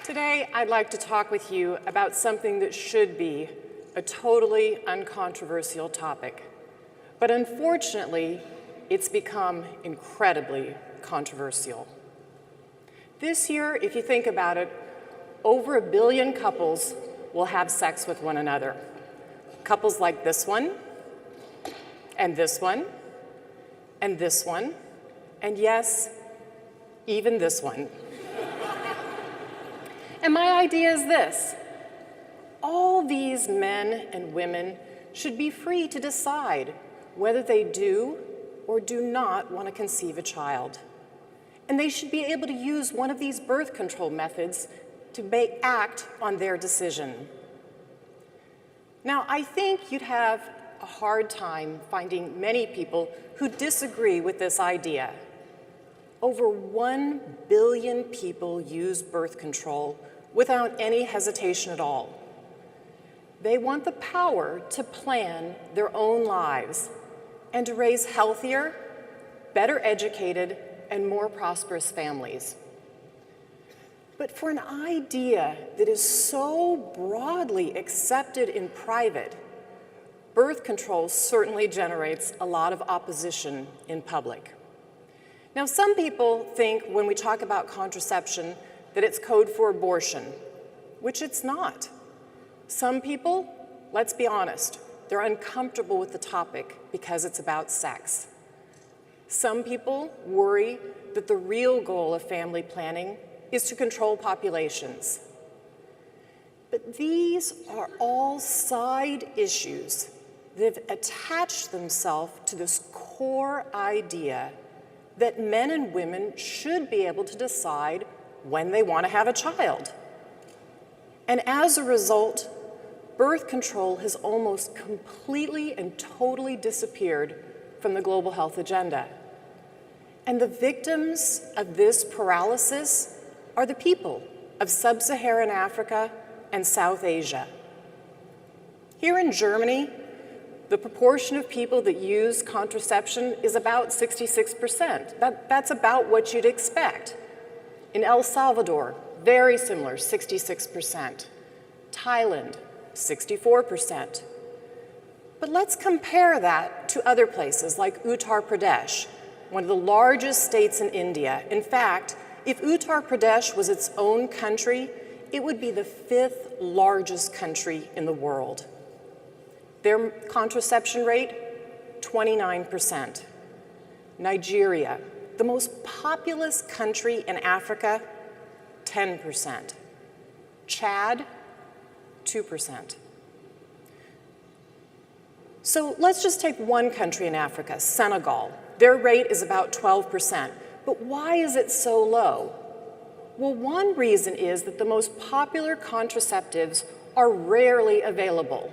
Today, I'd like to talk with you about something that should be a totally uncontroversial topic. But unfortunately, it's become incredibly controversial. This year, if you think about it, over 1 billion couples will have sex with one another. Couples like this one, and this one, and this one, and yes, even this one. And my idea is this: all these men and women should be free to decide whether they do or do not want to conceive a child. And they should be able to use one of these birth control methods to act on their decision. Now, I think you'd have a hard time finding many people who disagree with this idea. Over 1 billion people use birth control without any hesitation at all. They want the power to plan their own lives and to raise healthier, better educated, and more prosperous families. But for an idea that is so broadly accepted in private, birth control certainly generates a lot of opposition in public. Now, some people think when we talk about contraception that it's code for abortion, which it's not. Some people, let's be honest, they're uncomfortable with the topic because it's about sex. Some people worry that the real goal of family planning is to control populations. But these are all side issues that have attached themselves to this core idea that men and women should be able to decide when they want to have a child. And as a result, birth control has almost completely and totally disappeared from the global health agenda. And the victims of this paralysis are the people of sub-Saharan Africa and South Asia. Here in Germany, the proportion of people that use contraception is about 66%. That's about what you'd expect. In El Salvador, very similar, 66%. Thailand, 64%. But let's compare that to other places like Uttar Pradesh, one of the largest states in India. In fact, if Uttar Pradesh was its own country, it would be the 5th largest country in the world. Their contraception rate, 29%. Nigeria, the most populous country in Africa, 10%. Chad, 2%. So let's just take one country in Africa, Senegal. Their rate is about 12%. But why is it so low? Well, one reason is that the most popular contraceptives are rarely available.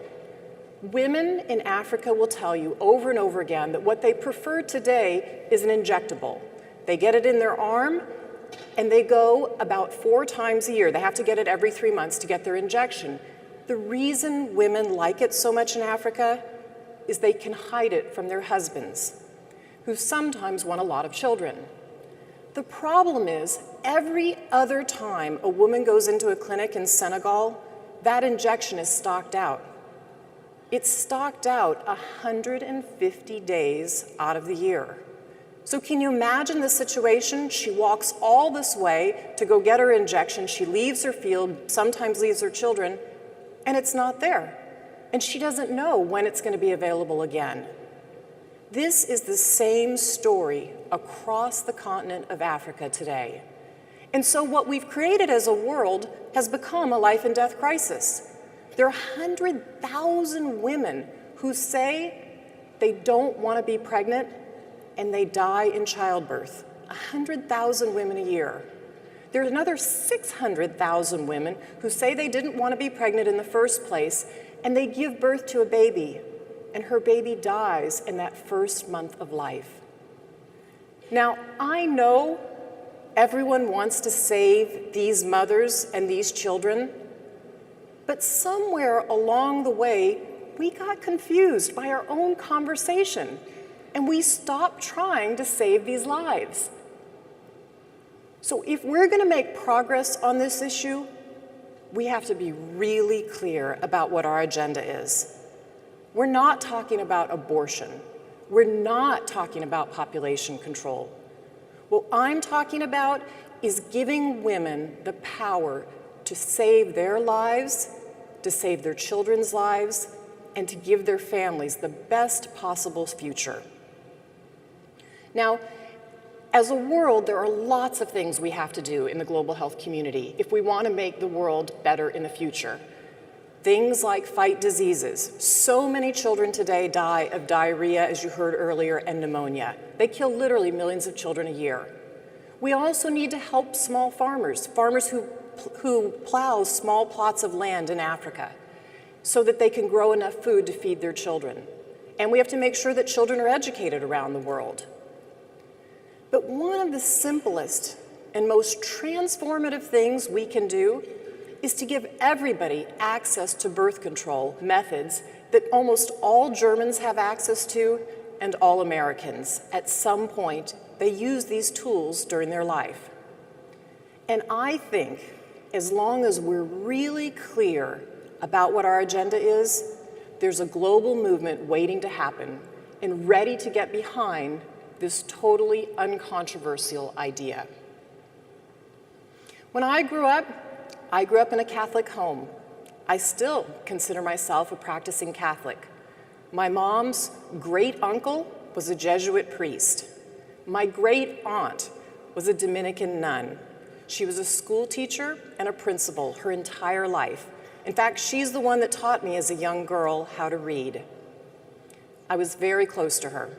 Women in Africa will tell you over and over again that what they prefer today is an injectable. They get it in their arm, and they go about 4 times a year. They have to get it every 3 months to get their injection. The reason women like it so much in Africa is they can hide it from their husbands, who sometimes want a lot of children. The problem is, every other time a woman goes into a clinic in Senegal, that injection is stocked out. It's stocked out 150 days out of the year. So can you imagine the situation? She walks all this way to go get her injection. She leaves her field, sometimes leaves her children, and it's not there. And she doesn't know when it's going to be available again. This is the same story across the continent of Africa today. And so what we've created as a world has become a life and death crisis. There are 100,000 women who say they don't want to be pregnant and they die in childbirth. 100,000 women a year. There's another 600,000 women who say they didn't want to be pregnant in the first place, and they give birth to a baby, and her baby dies in that first month of life. Now, I know everyone wants to save these mothers and these children, but somewhere along the way, we got confused by our own conversation, and we stopped trying to save these lives. So if we're going to make progress on this issue, we have to be really clear about what our agenda is. We're not talking about abortion. We're not talking about population control. What I'm talking about is giving women the power to save their lives, to save their children's lives, and to give their families the best possible future. Now, as a world, there are lots of things we have to do in the global health community if we want to make the world better in the future. Things like fight diseases. So many children today die of diarrhea, as you heard earlier, and pneumonia. They kill literally millions of children a year. We also need to help small farmers who plow small plots of land in Africa so that they can grow enough food to feed their children. And we have to make sure that children are educated around the world. But one of the simplest and most transformative things we can do is to give everybody access to birth control methods that almost all Germans have access to and all Americans. At some point, they use these tools during their life. And I think as long as we're really clear about what our agenda is, there's a global movement waiting to happen and ready to get behind this totally uncontroversial idea. When I grew up in a Catholic home. I still consider myself a practicing Catholic. My mom's great uncle was a Jesuit priest. My great aunt was a Dominican nun. She was a school teacher and a principal her entire life. In fact, she's the one that taught me as a young girl how to read. I was very close to her.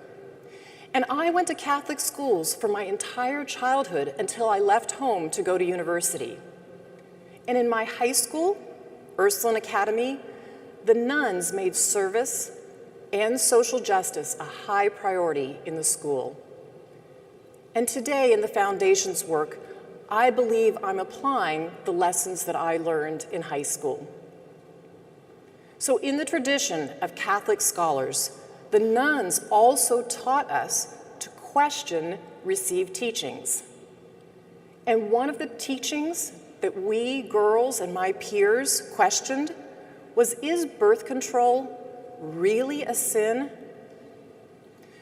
And I went to Catholic schools for my entire childhood until I left home to go to university. And in my high school, Ursuline Academy, the nuns made service and social justice a high priority in the school. And today in the Foundation's work, I believe I'm applying the lessons that I learned in high school. So in the tradition of Catholic scholars, the nuns also taught us to question received teachings. And one of the teachings that we girls and my peers questioned was, is birth control really a sin?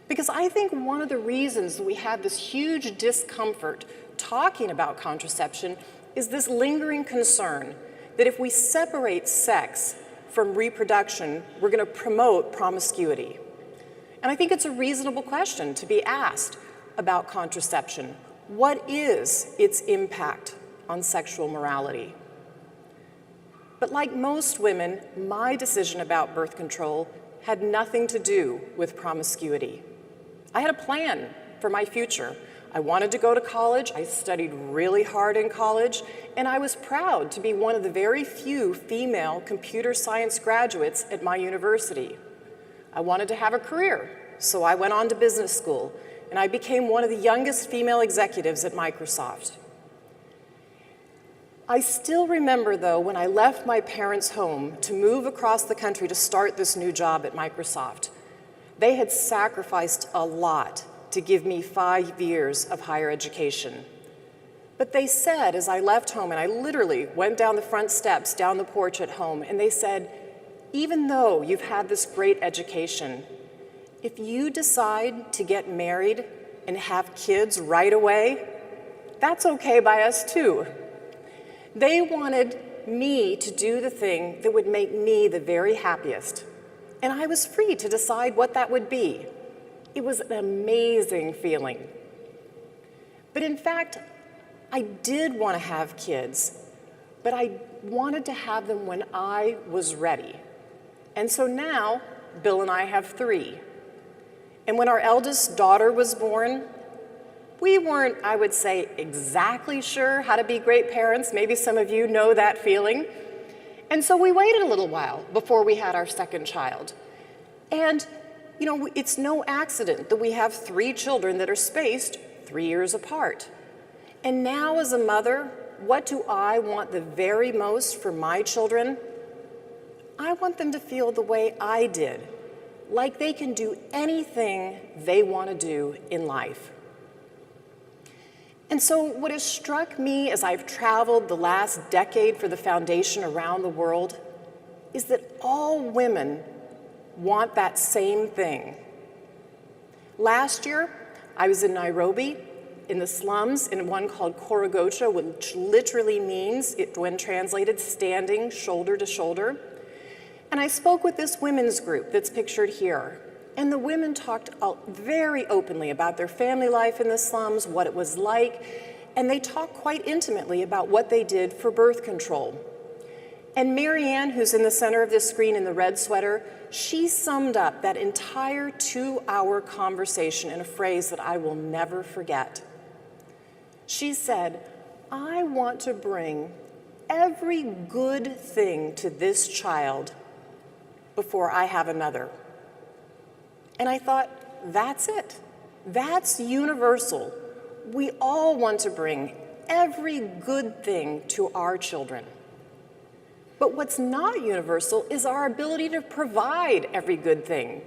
Because I think one of the reasons we have this huge discomfort talking about contraception is this lingering concern that if we separate sex from reproduction, we're going to promote promiscuity. And I think it's a reasonable question to be asked about contraception. What is its impact on sexual morality? But like most women, my decision about birth control had nothing to do with promiscuity. I had a plan for my future. I wanted to go to college. I studied really hard in college, and I was proud to be one of the very few female computer science graduates at my university. I wanted to have a career, so I went on to business school, and I became one of the youngest female executives at Microsoft. I still remember, though, when I left my parents' home to move across the country to start this new job at Microsoft. They had sacrificed a lot to give me 5 years of higher education. But they said, as I left home, and I literally went down the front steps, down the porch at home, and they said, even though you've had this great education, if you decide to get married and have kids right away, that's okay by us too. They wanted me to do the thing that would make me the very happiest. And I was free to decide what that would be. It was an amazing feeling. But in fact, I did want to have kids, but I wanted to have them when I was ready. And so now, Bill and I have 3. And when our eldest daughter was born, we weren't, I would say, exactly sure how to be great parents. Maybe some of you know that feeling. And so we waited a little while before we had our second child. And, you know, it's no accident that we have 3 children that are spaced 3 years apart. And now as a mother, what do I want the very most for my children? I want them to feel the way I did, like they can do anything they want to do in life. And so what has struck me as I've traveled the last decade for the foundation around the world is that all women want that same thing. Last year, I was in Nairobi, in the slums, in one called Korogocho, which literally means, when translated, standing shoulder to shoulder. And I spoke with this women's group that's pictured here. And the women talked very openly about their family life in the slums, what it was like, and they talked quite intimately about what they did for birth control. And Marianne, who's in the center of this screen in the red sweater, she summed up that entire 2-hour conversation in a phrase that I will never forget. She said, "I want to bring every good thing to this child before I have another." And I thought, that's it. That's universal. We all want to bring every good thing to our children. But what's not universal is our ability to provide every good thing.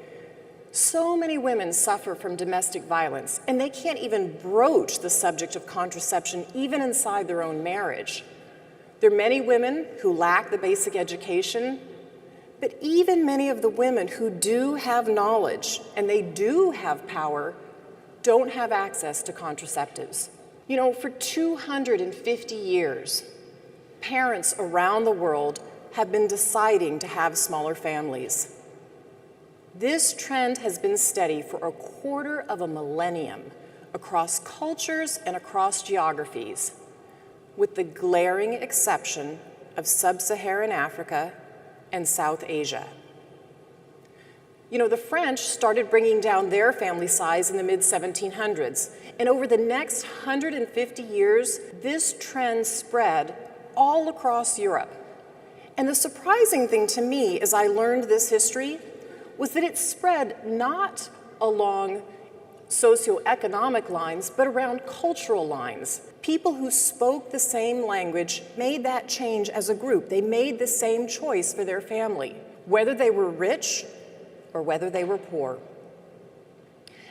So many women suffer from domestic violence, and they can't even broach the subject of contraception even inside their own marriage. There are many women who lack the basic education, but even many of the women who do have knowledge and they do have power don't have access to contraceptives. You know, for 250 years, parents around the world have been deciding to have smaller families. This trend has been steady for a quarter of a millennium across cultures and across geographies, with the glaring exception of sub-Saharan Africa and South Asia. You know, the French started bringing down their family size in the mid-1700s, and over the next 150 years, this trend spread all across Europe. And the surprising thing to me as I learned this history was that it spread not along socioeconomic lines, but around cultural lines. People who spoke the same language made that change as a group. They made the same choice for their family, whether they were rich or whether they were poor.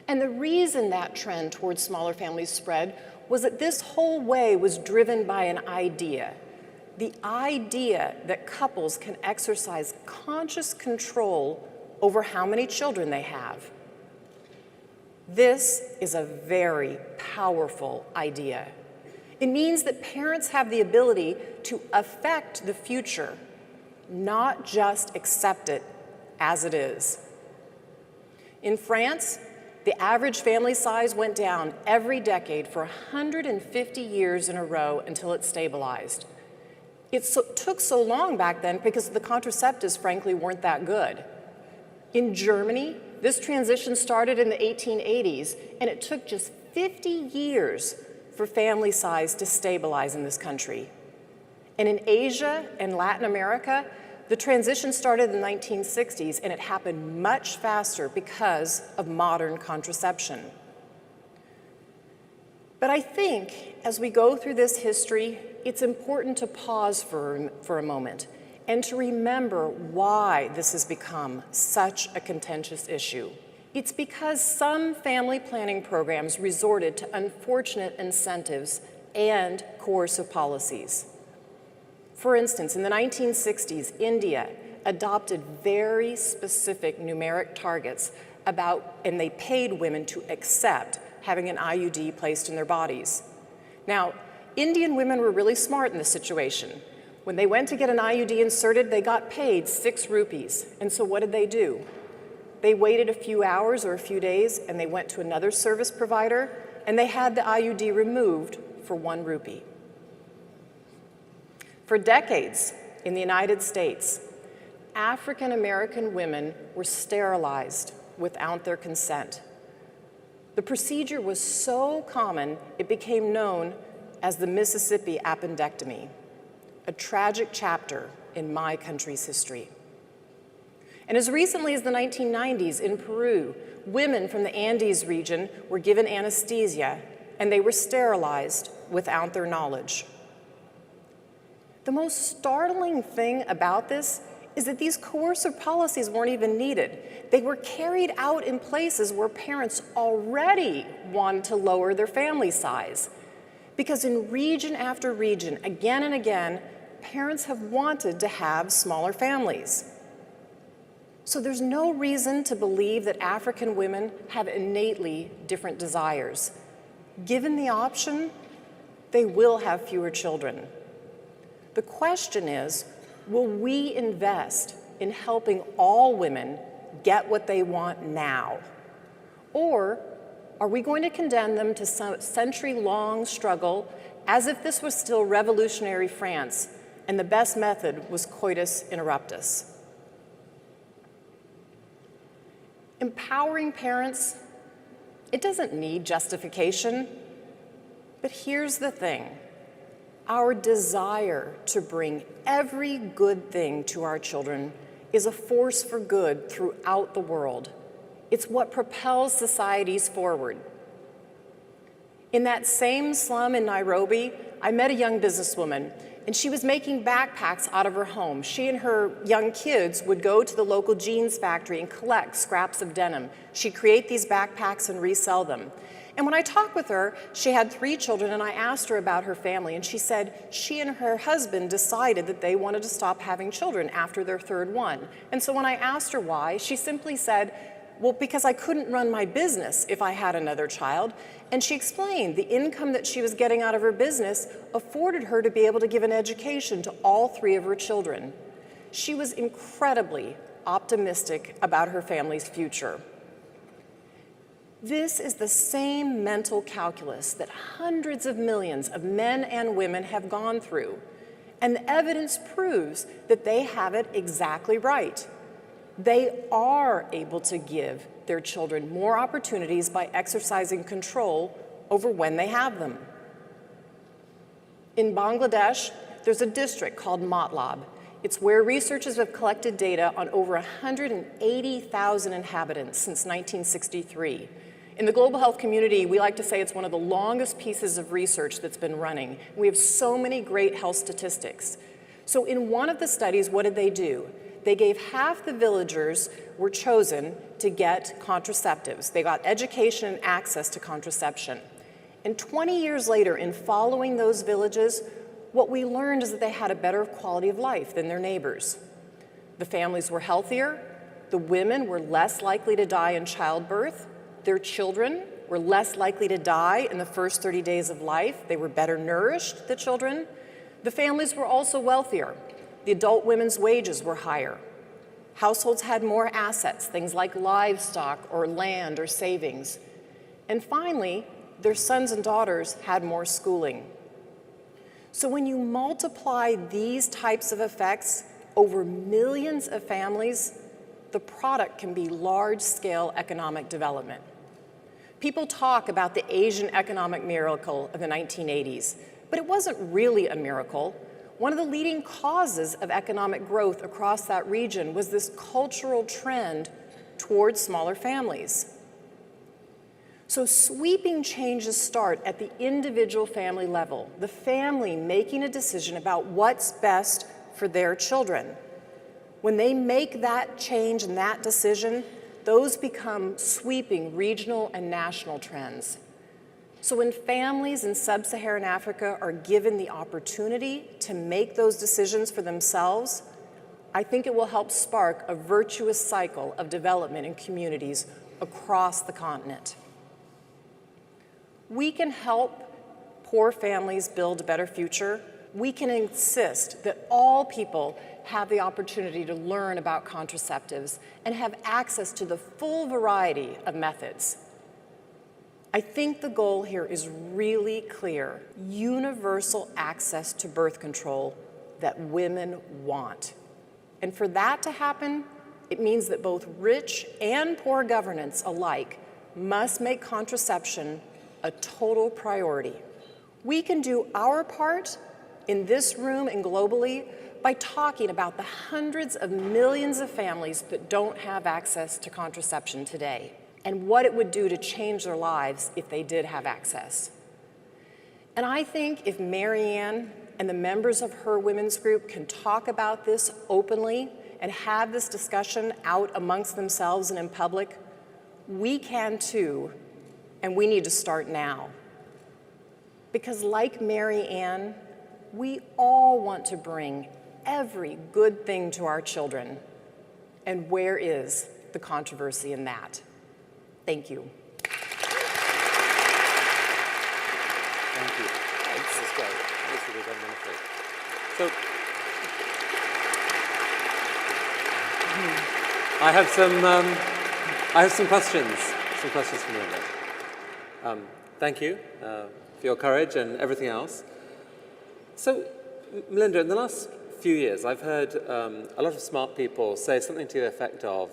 And the reason that trend towards smaller families spread was that this whole way was driven by an idea. The idea that couples can exercise conscious control over how many children they have. This is a very powerful idea. It means that parents have the ability to affect the future, not just accept it as it is. In France, the average family size went down every decade for 150 years in a row until it stabilized. It took so long back then because the contraceptives, frankly, weren't that good. In Germany, this transition started in the 1880s, and it took just 50 years for family size to stabilize in this country. And in Asia and Latin America, the transition started in the 1960s, and it happened much faster because of modern contraception. But I think as we go through this history, it's important to pause for a moment and to remember why this has become such a contentious issue. It's because some family planning programs resorted to unfortunate incentives and coercive policies. For instance, in the 1960s, India adopted very specific numeric targets and they paid women to accept having an IUD placed in their bodies. Now, Indian women were really smart in this situation. When they went to get an IUD inserted, they got paid 6 rupees. And so what did they do? They waited a few hours or a few days, and they went to another service provider, and they had the IUD removed for 1 rupee. For decades in the United States, African American women were sterilized without their consent. The procedure was so common, it became known as the Mississippi appendectomy, a tragic chapter in my country's history. And as recently as the 1990s in Peru, women from the Andes region were given anesthesia and they were sterilized without their knowledge. The most startling thing about this is that these coercive policies weren't even needed. They were carried out in places where parents already wanted to lower their family size. Because in region after region, again and again, parents have wanted to have smaller families. So there's no reason to believe that African women have innately different desires. Given the option, they will have fewer children. The question is, will we invest in helping all women get what they want now? Or are we going to condemn them to some century-long struggle as if this was still revolutionary France and the best method was coitus interruptus? Empowering parents, it doesn't need justification, but here's the thing. Our desire to bring every good thing to our children is a force for good throughout the world. It's what propels societies forward. In that same slum in Nairobi, I met a young businesswoman, and she was making backpacks out of her home. She and her young kids would go to the local jeans factory and collect scraps of denim. She'd create these backpacks and resell them. And when I talked with her, she had 3 children, and I asked her about her family, and she said she and her husband decided that they wanted to stop having children after their 3rd one. And so when I asked her why, she simply said, well, because I couldn't run my business if I had another child. And she explained the income that she was getting out of her business afforded her to be able to give an education to all 3 of her children. She was incredibly optimistic about her family's future. This is the same mental calculus that hundreds of millions of men and women have gone through, and the evidence proves that they have it exactly right. They are able to give their children more opportunities by exercising control over when they have them. In Bangladesh, there's a district called Matlab. It's where researchers have collected data on over 180,000 inhabitants since 1963. In the global health community, we like to say it's one of the longest pieces of research that's been running. We have so many great health statistics. So in one of the studies, what did they do? They gave half the villagers were chosen to get contraceptives. They got education and access to contraception. And 20 years later, in following those villages, what we learned is that they had a better quality of life than their neighbors. The families were healthier, the women were less likely to die in childbirth, their children were less likely to die in the first 30 days of life, they were better nourished, the children. The families were also wealthier. The adult women's wages were higher. Households had more assets, things like livestock or land or savings. And finally, their sons and daughters had more schooling. So when you multiply these types of effects over millions of families, the product can be large-scale economic development. People talk about the Asian economic miracle of the 1980s, but it wasn't really a miracle. One of the leading causes of economic growth across that region was this cultural trend towards smaller families. So sweeping changes start at the individual family level, the family making a decision about what's best for their children. When they make that change and that decision, those become sweeping regional and national trends. So when families in sub-Saharan Africa are given the opportunity to make those decisions for themselves, I think it will help spark a virtuous cycle of development in communities across the continent. We can help poor families build a better future. We can insist that all people have the opportunity to learn about contraceptives and have access to the full variety of methods. I think the goal here is really clear: universal access to birth control that women want. And for that to happen, it means that both rich and poor governments alike must make contraception a total priority. We can do our part in this room and globally by talking about the hundreds of millions of families that don't have access to contraception today, and what it would do to change their lives if they did have access. And I think if Marianne and the members of her women's group can talk about this openly and have this discussion out amongst themselves and in public, we can too, and we need to start now. Because like Mary Ann, we all want to bring every good thing to our children. And where is the controversy in that? Thank you. Thank you. This is great. This really done wonderfully. So, I have some questions. Some questions from Melinda. Thank you for your courage and everything else. So, Melinda, in the last few years, I've heard a lot of smart people say something to the effect of,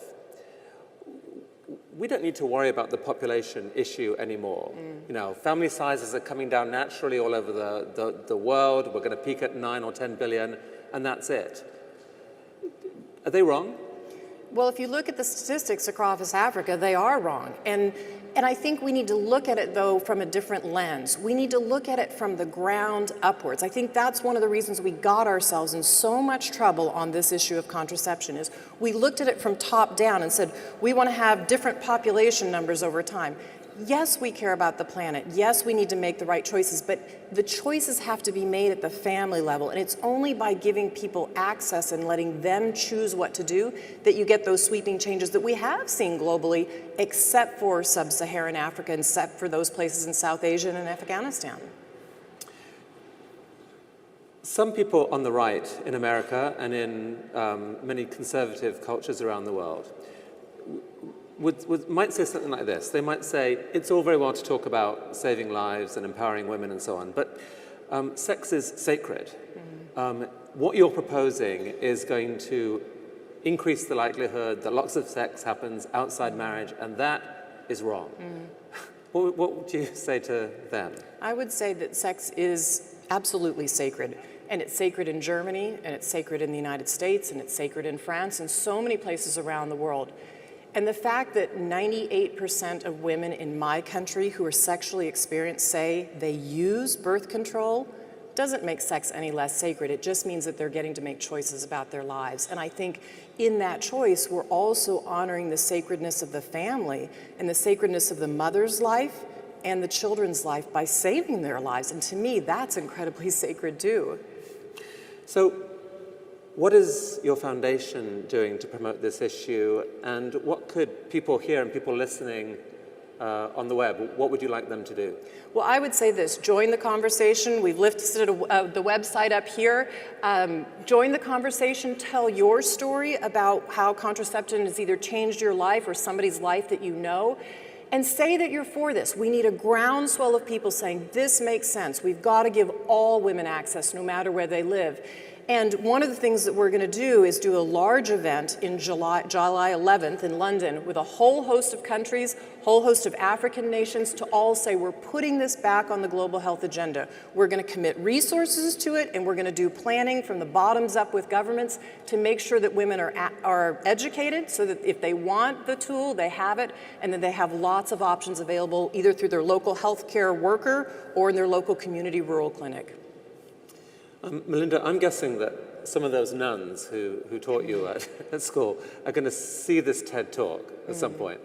we don't need to worry about the population issue anymore. You know, family sizes are coming down naturally all over the world. We're going to peak at 9 or 10 billion, and that's it. Are they wrong? Well, if you look at the statistics across Africa, they are wrong. And I think we need to look at it, though, from a different lens. We need to look at it from the ground upwards. I think that's one of the reasons we got ourselves in so much trouble on this issue of contraception, is we looked at it from top down and said, we want to have different population numbers over time. Yes, we care about the planet. Yes, we need to make the right choices, but the choices have to be made at the family level, and it's only by giving people access and letting them choose what to do that you get those sweeping changes that we have seen globally, except for sub-Saharan Africa and except for those places in South Asia and in Afghanistan. Some people on the right in America and in many conservative cultures around the world might say something like this. They might say, it's all very well to talk about saving lives and empowering women and so on, but sex is sacred. What you're proposing is going to increase the likelihood that lots of sex happens outside marriage, and that is wrong. What would you say to them? I would say that sex is absolutely sacred. And it's sacred in Germany, and it's sacred in the United States, and it's sacred in France, and so many places around the world. And the fact that 98% of women in my country who are sexually experienced say they use birth control doesn't make sex any less sacred. It just means that they're getting to make choices about their lives. And I think in that choice, we're also honoring the sacredness of the family and the sacredness of the mother's life and the children's life by saving their lives. And to me, that's incredibly sacred too. So, what is your foundation doing to promote this issue, and what could people here and people listening on the web, what would you like them to do? Well, I would say this: join the conversation. We've listed the website up here. Join the conversation. Tell your story about how contraception has either changed your life or somebody's life that you know. And say that you're for this. We need a groundswell of people saying, this makes sense. We've got to give all women access, no matter where they live. And one of the things that we're going to do is do a large event in July 11th in London with a whole host of countries, whole host of African nations to all say, we're putting this back on the global health agenda. We're going to commit resources to it, and we're going to do planning from the bottoms up with governments to make sure that women are educated so that if they want the tool, they have it, and that they have lots of options available either through their local healthcare worker or in their local community rural clinic. Melinda, I'm guessing that some of those nuns who taught you at school are going to see this TED Talk at some point.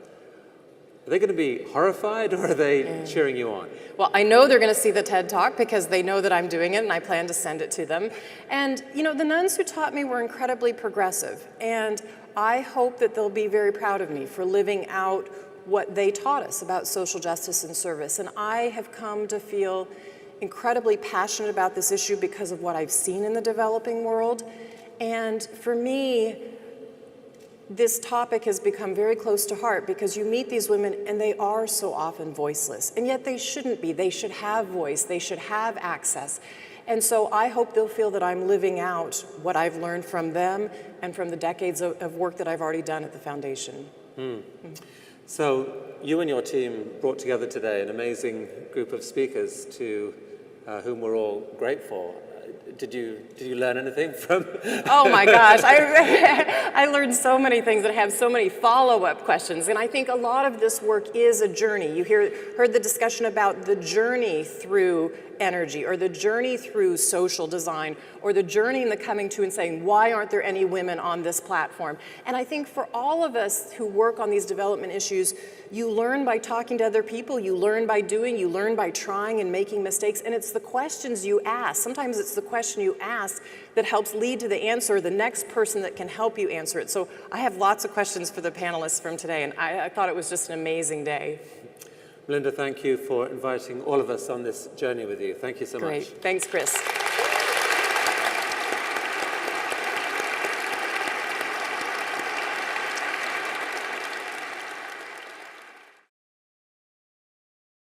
Are they going to be horrified, or are they cheering you on? Well, I know they're going to see the TED Talk because they know that I'm doing it, and I plan to send it to them. And, you know, the nuns who taught me were incredibly progressive, and I hope that they'll be very proud of me for living out what they taught us about social justice and service. And I have come to feel incredibly passionate about this issue because of what I've seen in the developing world. And for me, this topic has become very close to heart because you meet these women and they are so often voiceless, and yet they shouldn't be. They should have voice, they should have access. And so I hope they'll feel that I'm living out what I've learned from them and from the decades of work that I've already done at the foundation. So you and your team brought together today an amazing group of speakers to whom we're all grateful. Did you learn anything from? Oh my gosh, I learned so many things and have so many follow-up questions. And I think a lot of this work is a journey. You heard the discussion about the journey through energy, or the journey through social design, or the journey in the coming to and saying, why aren't there any women on this platform? And I think for all of us who work on these development issues, you learn by talking to other people, you learn by doing, you learn by trying and making mistakes, and it's the questions you ask. Sometimes it's the question you ask that helps lead to the answer, the next person that can help you answer it. So I have lots of questions for the panelists from today, and I thought it was just an amazing day. Melinda, thank you for inviting all of us on this journey with you. Thank you so much. Great. Thanks, Chris.